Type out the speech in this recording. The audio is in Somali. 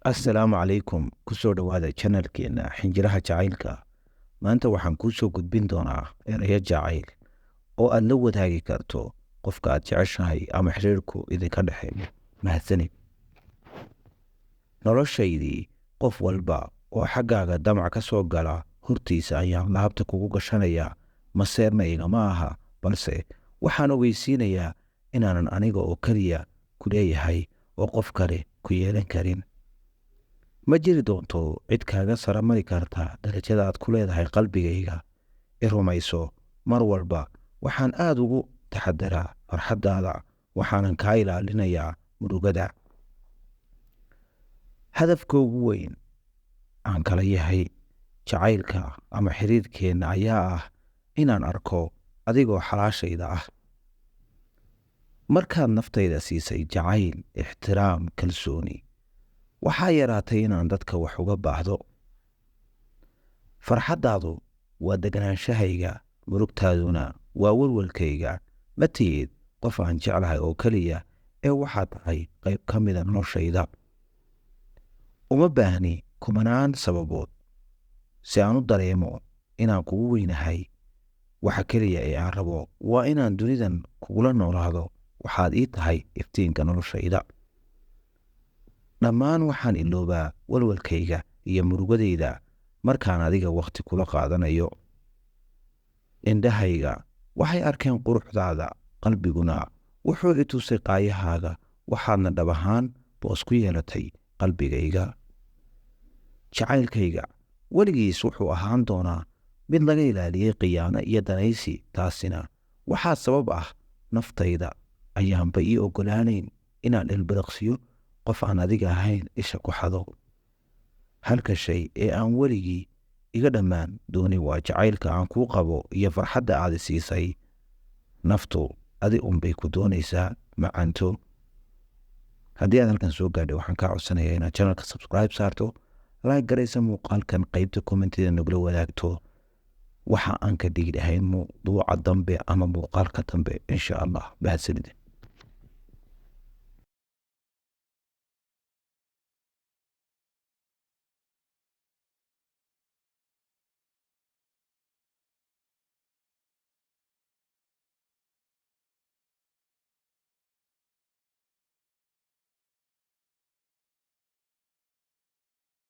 assalaamu calaykum kusoo dhowaada janalkeena xinjiraha jacaylka. Maanta waxaan kuu soo gudbin doonaa erayo jacayl oo aad la wadaagi karto qofka aad jeceshahay ama xiriirku idinka dhexeeyo. Mahadsanid. Noloshaydii, qof walba oo xaggaaga damac ka soo gala hortiisa ayaan laabta kugu gashanayaa. Maseerna igama aha, balse waxaan ogeysiinayaa inaanan aniga oo keliya ku leeyahay oo qof kale ku yeelan karin. Ma jiri doonto cid kaaga sara mari karta darajada aad ku leedahay qalbigayga. I rumayso, mar walba waxaan aad ugu taxadaraa farxaddaada, waxaanan kaa ilaalinayaa murugada. Hadafka ugu weyn aan kala yahay jacaylka ama xiriirkeenna ayaa ah inaan arko adigoo xalaashayda ah. Markaad naftayda siisay jacayl, ixtiraam, kalsooni, waxaa yaraatay inaan dadka wax uga baahdo. Farxaddaadu waa deganaanshahayga, murugtaaduna waa walwalkayga. Ma tihid qof aan jeclahay oo keliya, ee waxaad tahay qayb ka mida noloshayda. Uma baahni kumanaan sababood si aan u dareemo inaan kugu weynahay. Waxa keliya ee aan rabo waa inaan dunidan kugula noolaado. Waxaad ii tahay iftiinka noloshayda. Dhammaan waxaan iloobaa walwalkayga iyo murugadayda markaan adiga wakhti kula qaadanayo. Indhahayga waxay arkeen quruxdaada, qalbiguna wuxuu i tusay qaayahaaga. Waxaadna dhab ahaan boos ku yeelatay qalbigayga. Jacaylkayga weligiis wuxuu ahaan doonaa mid laga ilaaliyey khiyaano iyo danaysi. Taasina waxaa sabab ah naftayda ayaanba ii oggolaanayn inaan ilbiriqsiyo qof aan adiga ahayn isha ku xado. Halka shay ee aan weligii iga dhammaan doonin waa jacaylka aan kuu qabo iyo farxadda aad i siisay. Naftu adi unbay ku doonaysaa macanto. Haddii aad halkan soo gaadhay, waxaan kaa codsanayaa inaad channelka subscribe saarto, like garaysa muuqaalkan, qaybta commentida nagula wadaagto waxa aan ka dhigi lahayn mawduuca dambe ama muuqaalka dambe insha Allah. Mahadsanid.